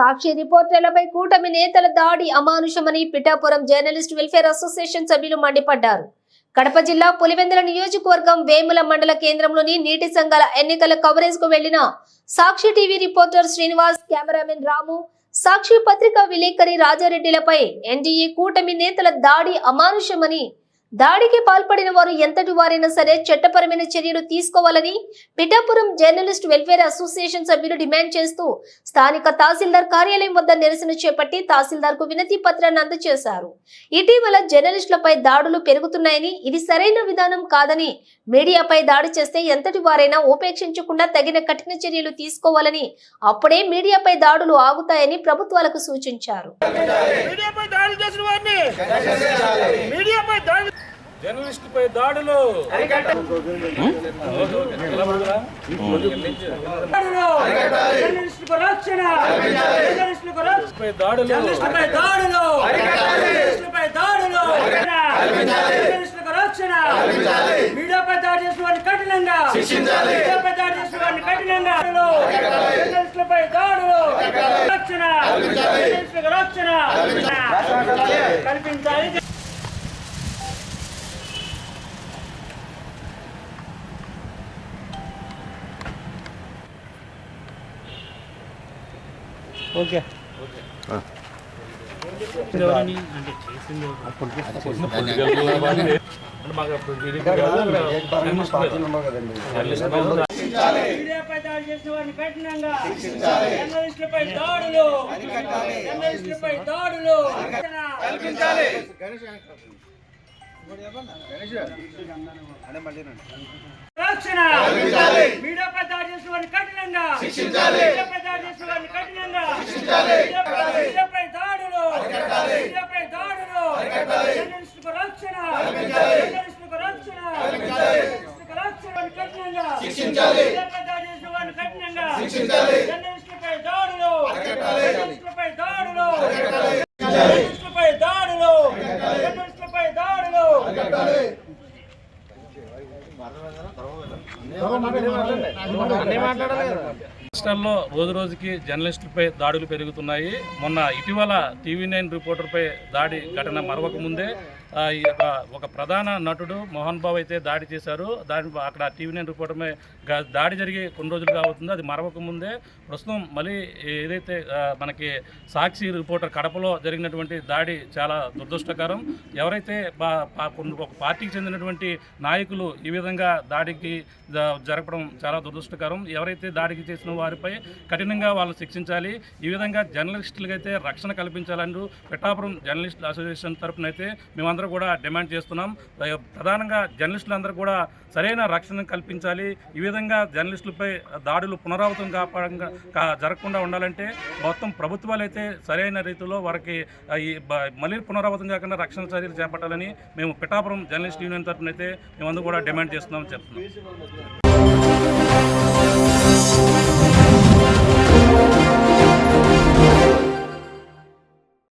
సాక్షి రిపోర్టర్లపై కూటమి నేతల దాడి అమానుషమని పిఠాపురం జర్నలిస్ట్ వెల్ఫేర్ అసోసియేషన్ సభ్యులు మండిపడ్డారు. కడప జిల్లా పులివెందుల నియోజకవర్గం వేముల మండల కేంద్రంలోని నీటి సంఘాల ఎన్నికల కవరేజ్ కు వెళ్లిన సాక్షి టీవీ రిపోర్టర్ శ్రీనివాస్, కెమెరామెన్ రాము, సాక్షి పత్రికా విలేకరి రాజారెడ్డిలపై ఎన్డీఏ కూటమి నేతల దాడి అమానుషమని, దాడికి పాల్పడిన వారు ఎంతటి వారైనా సరే చట్టపరమైన చర్యలు తీసుకోవాలని పిఠాపురం జర్నలిస్ట్ వెల్ఫేర్ అసోసియేషన్ సభ్యులు డిమాండ్ చేస్తూ స్థానిక తహసీల్దార్ కార్యాలయం వద్ద నిరసన చేపట్టి తహసీల్దార్ కు వినతి పత్రాన్ని అందజేశారు. ఇటీవల జర్నలిస్టులపై దాడులు పెరుగుతున్నాయని, ఇది సరైన విధానం కాదని, మీడియాపై దాడి చేస్తే ఎంతటి వారైనా ఉపేక్షించకుండా తగిన కఠిన చర్యలు తీసుకోవాలని, అప్పుడే మీడియాపై దాడులు ఆగుతాయని ప్రభుత్వాలకు సూచించారు. జర్నలిస్టులపై దాడులు మీడియాపై దాడి చేసిన వారిని కఠినంగా కల్పించాలి. ఓకే మీడియాపై దాడి చేసిన వారిని కఠినంగా, జర్నలిస్టులపై దాడులు రక్షణ, మీడియాపై దాడి చేసిన వారిని కఠినంగా, మీడియాపై దాడి చేసిన వారిని కఠినంగా, మీడియాపై దాడులు, జర్నలిస్టులకు రక్షణ, జర్నలిస్టులకు రక్షణ, కఠినంగా మీడియాపై దాడి చేసిన వారిని కఠినంగా, జర్నలిస్టులపై దాడులు, జర్నలిస్టులపై దాడులు, జర్నలిస్టులపై దాడులు, జర్నలిస్టులపై దాడులు. రాష్ట్రాల్లో రోజు రోజుకి జర్నలిస్టులపై దాడులు పెరుగుతున్నాయి. మొన్న ఇటీవల TV9 రిపోర్టర్పై దాడి ఘటన మరొక ముందే ఒక ప్రధాన నటుడు మోహన్ బాబు అయితే దాడి చేశారు. అక్కడ TV9 రిపోర్టర్పై దాడి జరిగి కొన్ని రోజులుగా అవుతుంది. అది మరొక ముందే ప్రస్తుతం మళ్ళీ ఏదైతే మనకి సాక్షి రిపోర్టర్ కడపలో జరిగినటువంటి దాడి చాలా దురదృష్టకరం. ఎవరైతే ఒక పార్టీకి చెందినటువంటి నాయకులు ఈ విధంగా దాడికి జరపడం చాలా దురదృష్టకరం. ఎవరైతే దాడికి చేసిన వారిపై కఠినంగా వాళ్ళని శిక్షించాలి. ఈ విధంగా జర్నలిస్టులకి అయితే రక్షణ కల్పించాలంటూ పిఠాపురం జర్నలిస్ట్ అసోసియేషన్ తరఫున అయితే మేమందరూ కూడా డిమాండ్ చేస్తున్నాం. ప్రధానంగా జర్నలిస్టులందరూ కూడా సరైన రక్షణ కల్పించాలి. ఈ విధంగా జర్నలిస్టులపై దాడులు పునరావృతం జరగకుండా ఉండాలంటే మొత్తం ప్రభుత్వాలు అయితే సరైన రీతిలో వారికి మళ్ళీ పునరావృతం కాకుండా రక్షణ చర్యలు చేపట్టాలని మేము పిఠాపురం జర్నలిస్ట్ యూనియన్ తరఫున అయితే మేమందరూ కూడా డిమాండ్ చేస్తున్నామని చెప్తున్నాం.